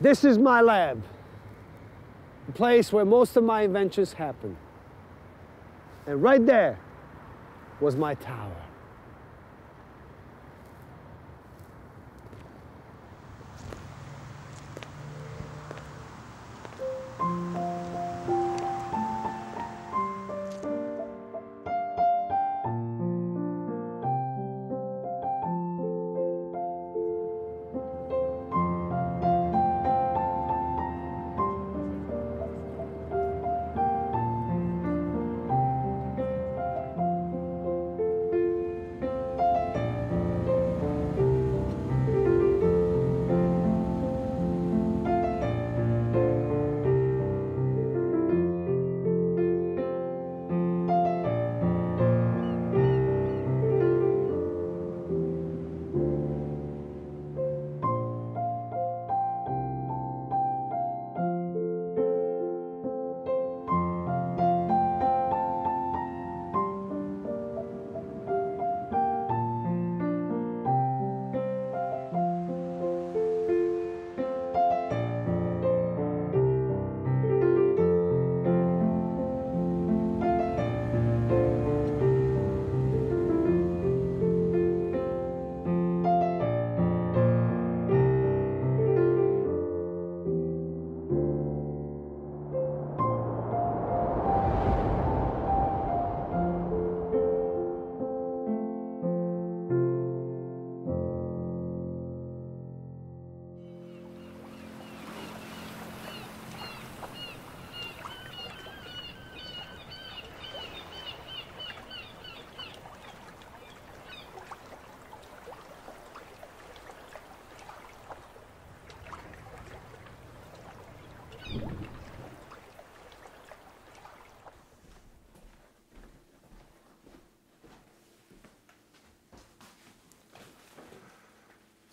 This is my lab, the place where most of my inventions happen. And right there was my tower.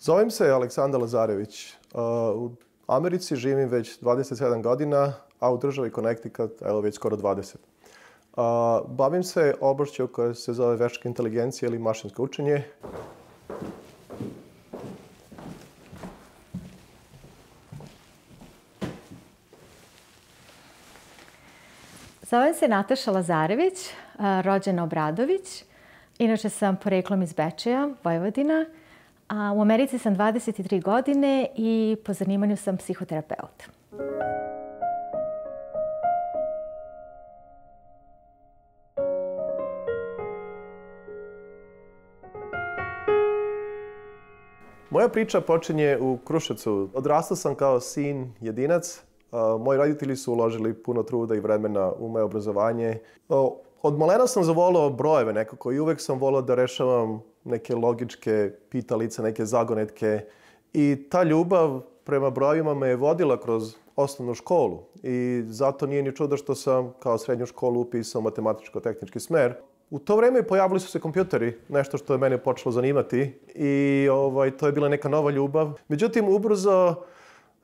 Zovem se Aleksandar Lazarević. U Americi živim već 27 godina, a u državi Connecticut evo već skoro 20. Bavim se oblašću koja se zove veštačka inteligencija ili mašinsko učenje. Zovem se Nataša Lazarević, rođena Obradović. Inače sam poreklom iz Bečeja, Vojvodina. U Americi sam 23 godine i po zanimanju sam psihoterapeut. Moja priča počinje u Kruševcu. Odrastao sam kao sin jedinac. Moji roditelji su uložili puno truda i vremena u moje obrazovanje. Od malena sam zavolao brojeve nekako i uvek sam volao da rešavam neke logičke pitalice, neke zagonetke. I ta ljubav prema brojevima me je vodila kroz osnovnu školu. I zato nije ni čudo što sam kao srednju školu upisao matematičko-tehnički smer. U to vreme pojavili su se kompjuteri, nešto što je mene počelo zanimati. I to je bila neka nova ljubav. Međutim, ubrzo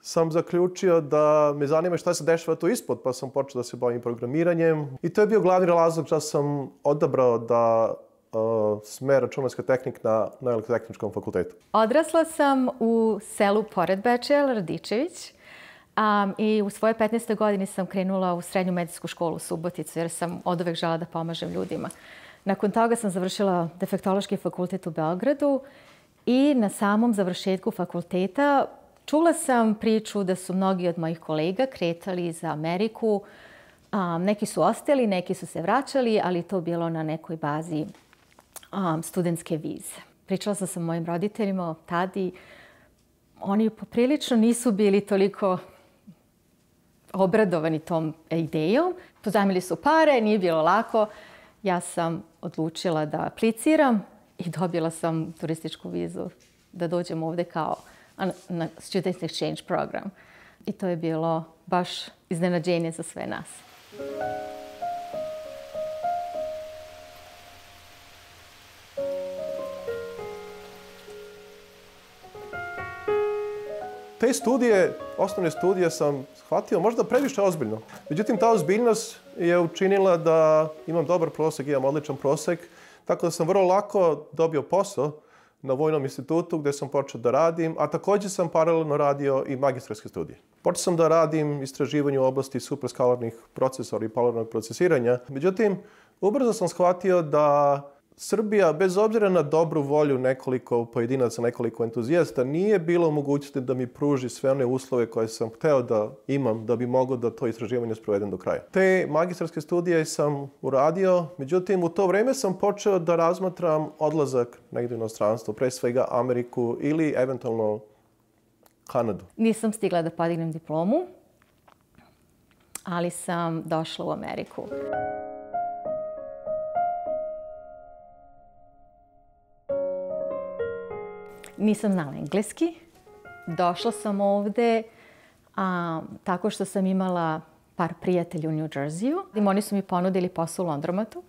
sam zaključio da me zanima šta se dešava tu ispod, pa sam počeo da se bavim programiranjem. I to je bio glavni razlog da sam odabrao da smer računarska tehnika na Elektrotehničkom fakultetu. Odrasla sam u selu pored Bečeja, Radičević. I u svojoj 15. godini sam krenula u srednju medicinsku školu u Suboticu jer sam oduvek želela da pomažem ljudima. Nakon toga sam završila defektološki fakultet u Beogradu i na samom završetku fakulteta čula sam priču da su mnogi od mojih kolega kretali za Ameriku. Neki su ostali, neki su se vraćali, ali to bilo na nekoj bazi studentske vize. Pričala sam sa mojim roditeljima tad i oni poprilično nisu bili toliko obradovani tom idejom. Pozajmili su pare, nije bilo lako. Ja sam odlučila da apliciram i dobila sam turističku vizu da dođem ovde kao na Student Exchange program. I to je bilo baš iznenađenje za sve nas. Te studije, osnovne studije sam shvatio možda previše ozbiljno. Međutim, ta ozbiljnost je učinila da imam dobar prosek, imam odličan prosek, tako da sam vrlo lako dobio posao na Vojnom institutu gdje sam počeo da radim, a također sam paralelno radio i magistarske studije. Počeo sam da radim istraživanje u oblasti superskalarnih procesora i polarnog procesiranja. Međutim, ubrzo sam shvatio da Srbija, bez obzira na dobru volju nekoliko pojedinaca, nekoliko entuzijasta, nije bilo mogućnosti da mi pruži sve one uslove koje sam hteo da imam da bi mogao da to istraživanje sprovedem do kraja. Te magistarske studije sam uradio, međutim u to vreme sam počeo da razmatram odlazak negdje u inostranstvo, pre svega Ameriku ili eventualno Kanadu. Nisam stigla da podignem diplomu, ali sam došla u Ameriku. Nisam znala engleski. Došla sam ovde tako što sam imala par prijatelja u New Jerseyu. Oni su mi ponudili posao u Laundromatu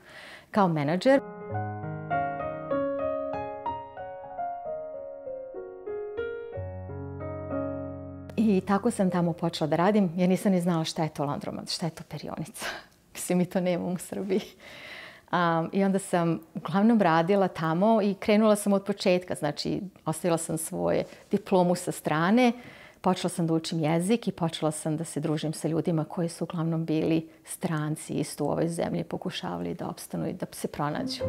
kao menadžer. I tako sam tamo počela da radim, jer nisam ni znala šta je to laundromat, šta je to perionica. Mislim, mi to nemamo u Srbiji. I onda sam uglavnom radila tamo i krenula sam od početka. Znači, ostavila sam svoje diplomu sa strane, počela sam da učim jezik i počela sam da se družim sa ljudima koji su uglavnom bili stranci isto u ovoj zemlji, pokušavali da opstanu i da se pronađu.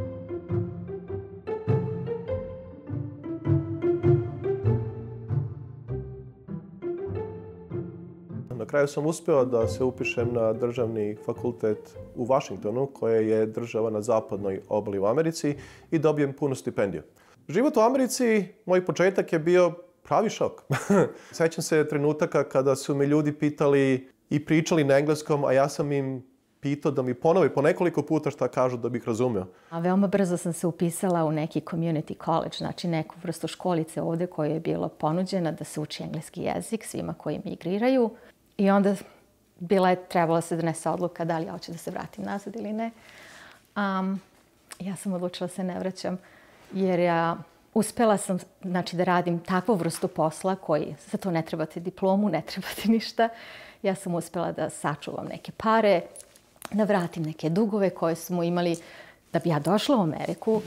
Na kraju sam uspeo da se upišem na državni fakultet u Vašingtonu, koje je država na zapadnoj obali u Americi, i dobijem punu stipendiju. Život u Americi, moj početak je bio pravi šok. Sećam se trenutaka kada su me ljudi pitali i pričali na engleskom, a ja sam im pitao da mi ponove po nekoliko puta šta kažu da bih razumeo. Veoma brzo sam se upisala u neki community college, znači neku vrstu školice ovde koja je bila ponuđena da se uči engleski jezik svima koji migriraju. I onda trebala se donese odluka da li ja hoću da se vratim nazad ili ne. Ja sam odlučila da se ne vraćam jer uspela sam da radim takvu vrstu posla koji za to ne trebate diplomu, ne trebate ništa. Ja sam uspela da sačuvam neke pare, da vratim neke dugove koje smo imali da bi ja došla u Ameriku.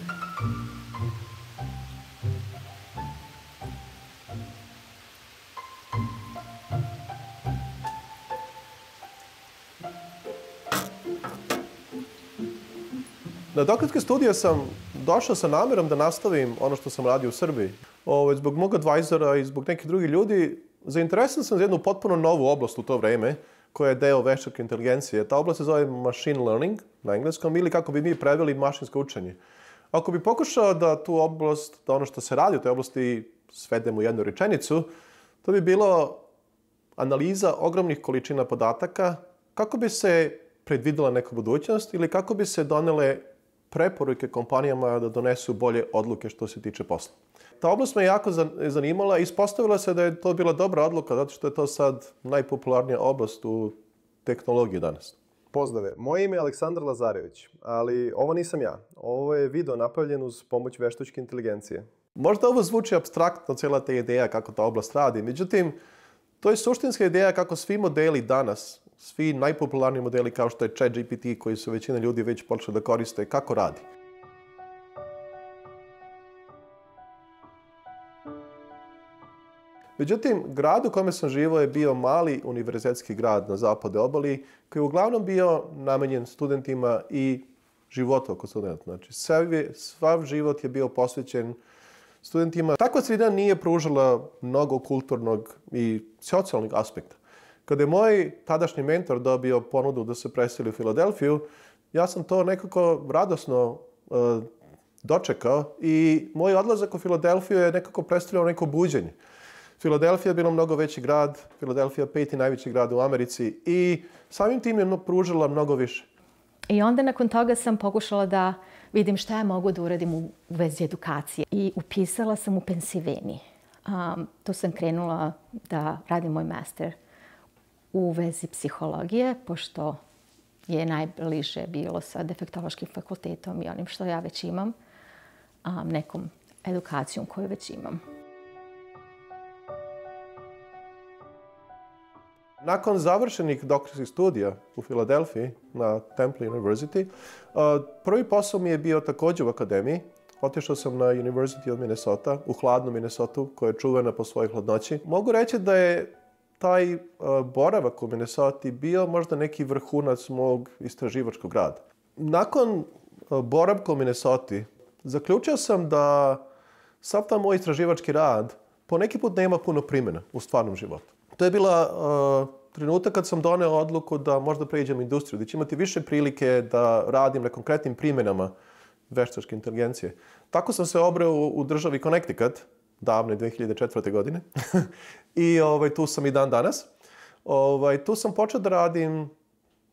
Na doktorske studije sam došao sa namerom da nastavim ono što sam radio u Srbiji. Zbog mog advajzora i zbog nekih drugih ljudi, zainteresovan sam za jednu potpuno novu oblast u to vreme, koja je deo veštačke inteligencije. Ta oblast se zove machine learning na engleskom, ili kako bi mi preveli mašinsko učenje. Ako bi pokušao da tu oblast, da ono što se radi u toj oblasti svedem u jednu rečenicu, to bi bilo analiza ogromnih količina podataka kako bi se predvidela neka budućnost ili kako bi se donele preporuke kompanijama da donesu bolje odluke što se tiče posla. Ta oblast me jako zanimala i ispostavila se da je to bila dobra odluka, zato što je to sad najpopularnija oblast u tehnologiji danas. Pozdrave, moje ime je Aleksandar Lazarević, ali ovo nisam ja. Ovo je video napravljen uz pomoć veštačke inteligencije. Možda ovo zvuči apstraktno, cijela ta ideja kako ta oblast radi, međutim, to je suštinska ideja kako svi modeli danas, svi najpopularniji modeli kao što je ChatGPT, koji su većina ljudi već počeli da koriste, kako radi. Međutim, grad u kome sam živao je bio mali univerzitetski grad na zapade obali, koji je uglavnom bio namenjen studentima i životu oko studenta. Znači, sav život je bio posvećen studentima. Takva sredina nije pružala mnogo kulturnog i socijalnog aspekta. Kada je moj tadašnji mentor dobio ponudu da se preseli u Filadelfiju, ja sam to nekako radosno dočekao i moj odlazak u Filadelfiju je nekako predstavljao neko buđenje. Filadelfija je bilo mnogo veći grad, Filadelfija je 5. najveći grad u Americi i samim tim je pružila mnogo više. I onda nakon toga sam pokušala da vidim šta ja mogu da uradim u vezi edukacije. I upisala sam u Pensilvaniji. Tu sam krenula da radim moj master u vezi psihologije, pošto je najbliže bilo sa defektološkim fakultetom i onim što ja već imam, nekom edukacijom koju već imam. Nakon završenih doktorskih studija u Filadelfiji na Temple University, prvi posao mi je bio također u akademiji. Otišao sam na University of Minnesota, u hladnu Minnesota, koja je čuvena po svojoj hladnoći. Mogu reći da je taj boravak u Minnesota bio možda neki vrhunac mog istraživačkog rada. Nakon boravka u Minnesota zaključio sam da sav taj moj istraživački rad po neki put nema puno primjena u stvarnom životu. To je bila trenutak kad sam doneo odluku da možda pređem u industriju, da ću imati više prilike da radim na konkretnim primjenama veštačke inteligencije. Tako sam se obreo u državi Connecticut, davne 2004. godine. I tu sam i dan danas. Tu sam počeo da radim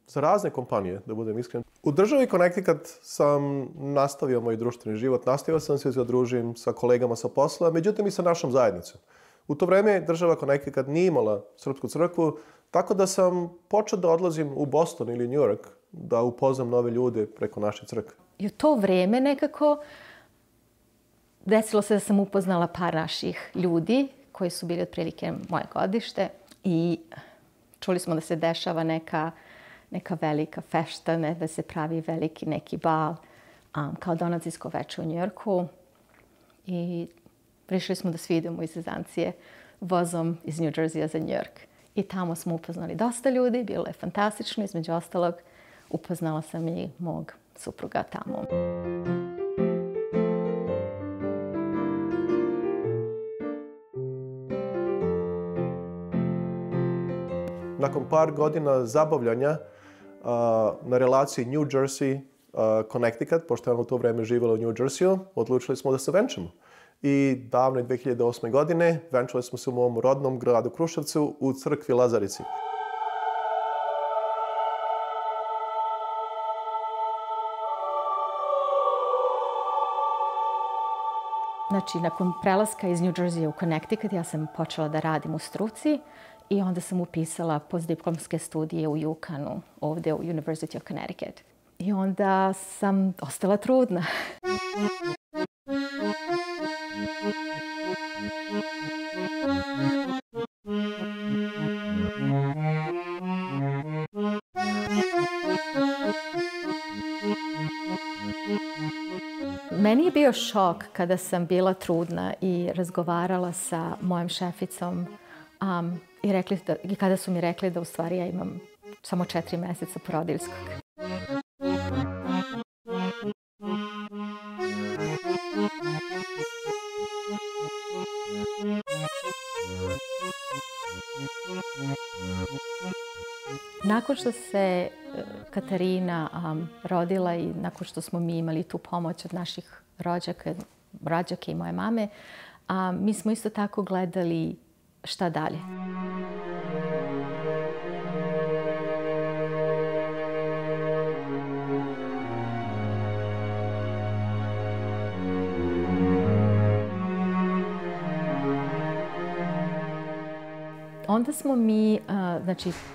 za razne kompanije, da budem iskren. U državi Connecticut sam nastavio moj društveni život, nastavio sam se da družim sa kolegama sa posla, međutim i sa našom zajednicom. U to vreme država Connecticut nije imala srpsku crkvu, tako da sam počeo da odlazim u Boston ili New York da upoznam nove ljude preko naše crkve. I u to vreme nekako desilo se da sam upoznala par naših ljudi koji su bili otprilike moje godište i čuli smo da se dešava neka velika fešta, da se pravi veliki neki bal kao donacijsko veče u Njujorku i rešili smo da svi idemo iz Zezancije vozom iz New Jerseya za New York. I tamo smo upoznali dosta ljudi, bilo je fantastično, između ostalog upoznala sam i mog supruga tamo. Nakon par godina zabavljanja na relaciji New Jersey, Connecticut, pošto je ona u to vreme živjela u New Jerseyu, odlučili smo da se venčamo. I davne 2008. godine venčali smo se u mom rodnom gradu Kruševcu u crkvi Lazarici. Znači, nakon prelaska iz New Jersey u Connecticut, ja sam počela da radim u struci i onda sam upisala postdiplomske studije u UConn-u, ovdje u University of Connecticut. I onda sam ostala trudna. Meni je bio šok kada sam bila trudna i razgovarala sa mojom šeficom i kada su mi rekli da u stvari ja imam samo 4 mjeseca porodiljskog. Nakon što se Katarina rodila i nakon što smo mi imali tu pomoć od naših rođaka i moje mame, mi smo isto tako gledali šta dalje. Onda smo mi,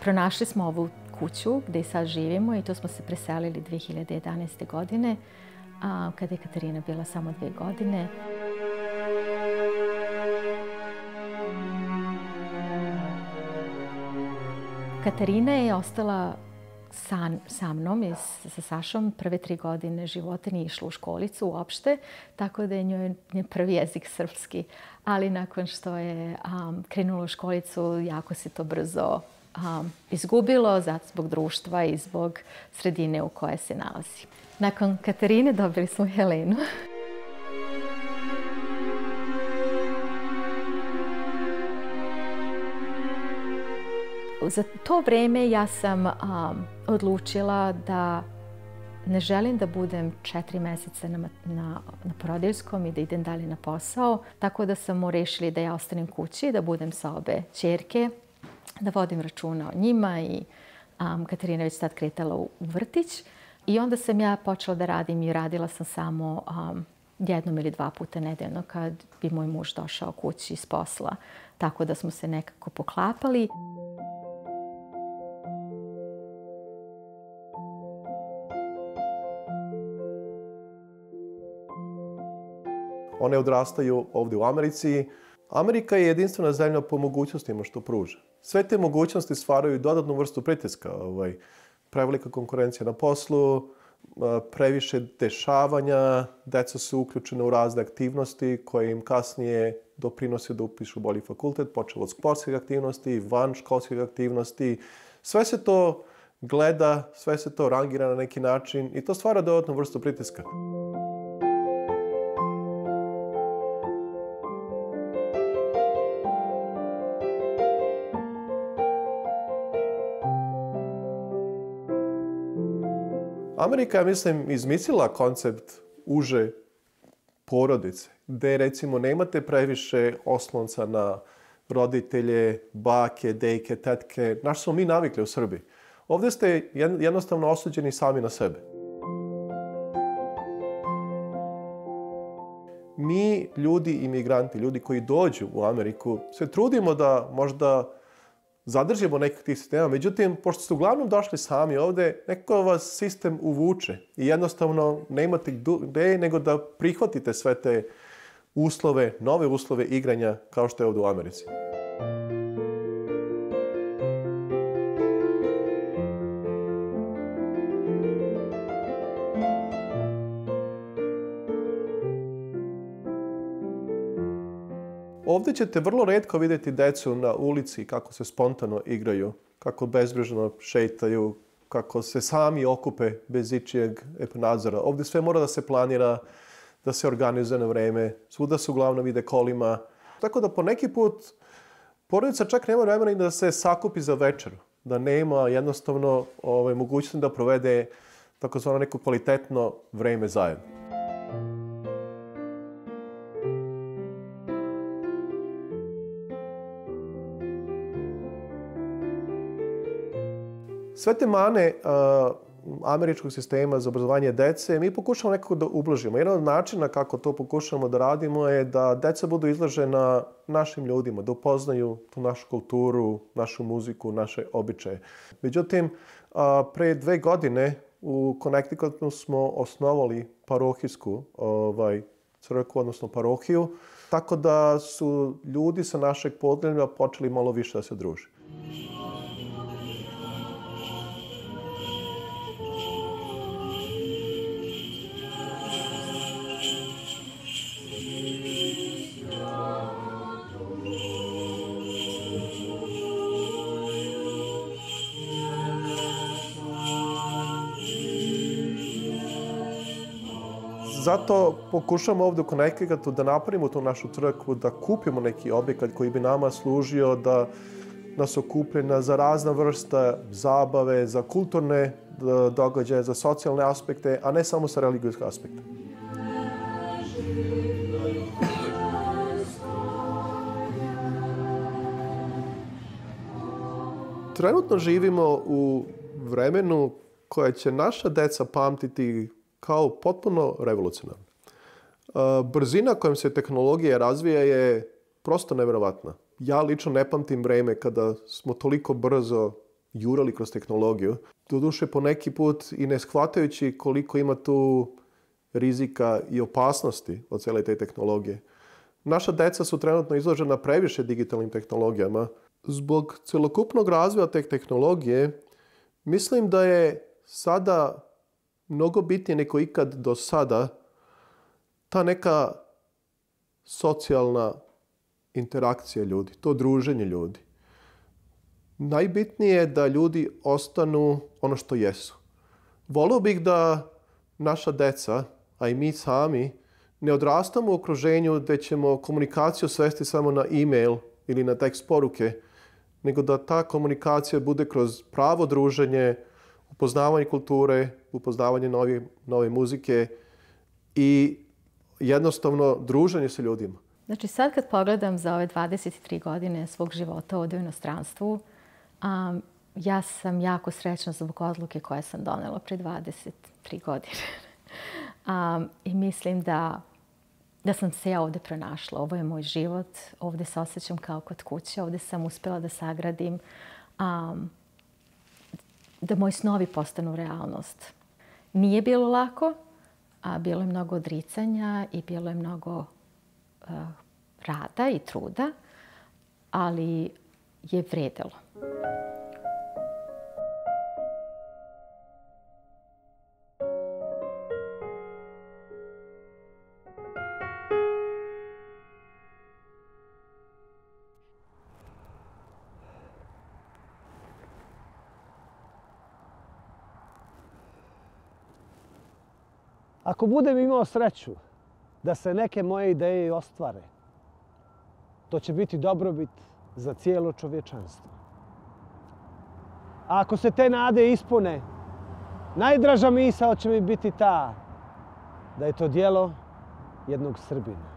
pronašli smo ovu kuću gdje sad živimo i to smo se preselili 2011. godine, kada je Katarina bila samo 2 godine. Katarina je ostala sa mnom i sa Sašom prve 3 godine života, nije išla u školicu uopšte, tako da je njoj prvi jezik srpski. Ali nakon što je krenula u školicu, jako se to brzo izgubilo, zato zbog društva i zbog sredine u kojoj se nalazi. Nakon Katarine dobili smo Helenu. Za to vreme ja sam odlučila da ne želim da budem 4 mjeseca na porodiljskom i da idem dalje na posao. Tako da smo rešili da ja ostanem kući, da budem sa obe ćerke, da vodim računa o njima i Katarina već sad kretala u vrtić. I onda sam ja počela da radim i radila sam samo 1 ili 2 puta nedeljno kad bi moj muž došao kući iz posla. Tako da smo se nekako poklapali. One odrastaju ovdje u Americi. Amerika je jedinstvena zemlja po mogućnostima što pruža. Sve te mogućnosti stvaraju dodatnu vrstu pritiska. Prevelika konkurencija na poslu, previše dešavanja, deca su uključena u razne aktivnosti koje im kasnije doprinose da upišu bolji fakultet, počelo od sportskih aktivnosti, van školskih aktivnosti. Sve se to gleda, sve se to rangira na neki način i to stvara dodatnu vrstu pritiska. Amerika je, mislim, izmislila koncept uže porodice, gde, recimo, nemate previše oslonca na roditelje, bake, dejke, tetke, na što smo mi navikli u Srbiji. Ovde ste jednostavno osuđeni sami na sebe. Mi, ljudi, imigranti, ljudi koji dođu u Ameriku, se trudimo da možda zadržimo nekih tih sistema. Međutim, pošto ste uglavnom došli sami ovde, nekako vas sistem uvuče i jednostavno nemate gde nego da prihvatite sve te uslove, nove uslove igranja kao što je ovde u Americi. Ovde ćete vrlo retko vidjeti decu na ulici kako se spontano igraju, kako bezbrižno šetaju, kako se sami okupe bez ičijeg nadzora. Ovde sve mora da se planira, da se organizuje na vreme, svuda se uglavnom ide kolima. Tako da po neki put porodica čak nema vremena i da se sakupi za večer, da nema jednostavno mogućnost da provede takozvano neko kvalitetno vreme zajedno. Sve te mane američkog sistema za obrazovanje dece mi pokušamo nekako da ublažimo. Jedan od načina kako to pokušamo da radimo je da deca budu izložena našim ljudima, da upoznaju tu našu kulturu, našu muziku, naše običaje. Međutim, pre 2 godine u Connecticutu smo osnovali parohijsku crkvu, odnosno parohiju, tako da su ljudi sa našeg podneblja počeli malo više da se druže. Zato pokušamo ovdje u Connecticutu da napravimo tu našu crkvu, da kupimo neki objekat koji bi nama služio da nas okuplja za razna vrsta zabave, za kulturne događaje, za socijalne aspekte, a ne samo sa religijskog aspekta. Trenutno živimo u vremenu koje će naša deca pamtiti kao potpuno revolucionarno. Brzina kojom se tehnologija razvija je prosto neverovatna. Ja lično ne pamtim vreme kada smo toliko brzo jurali kroz tehnologiju. Doduše po neki put i ne shvatajući koliko ima tu rizika i opasnosti od cele te tehnologije. Naša deca su trenutno izložena previše digitalnim tehnologijama. Zbog celokupnog razvoja te tehnologije, mislim da je sada mnogo bitnije nego ikad do sada ta neka socijalna interakcija ljudi, to druženje ljudi. Najbitnije je da ljudi ostanu ono što jesu. Voleo bih da naša deca, a i mi sami, ne odrastamo u okruženju gde ćemo komunikaciju svesti samo na e-mail ili na tekst poruke, nego da ta komunikacija bude kroz pravo druženje, upoznavanje kulture, upoznavanje nove muzike i jednostavno druženje sa ljudima. Znači sad kad pogledam za ove 23 godine svog života ovdje u inostranstvu, ja sam jako srećna zbog odluke koje sam donela pre 23 godine. I mislim da sam se ja ovdje pronašla. Ovo je moj život, ovdje se osjećam kao kod kuće, ovdje sam uspjela da sagradim da moji snovi postanu realnost. Nije bilo lako, a bilo je mnogo odricanja i bilo je mnogo rada i truda, ali je vredelo. Ako budem imao sreću da se neke moje ideje i ostvare, to će biti dobrobit za cijelo čovječanstvo. A ako se te nade ispune, najdraža misao će mi biti ta da je to djelo jednog Srbina.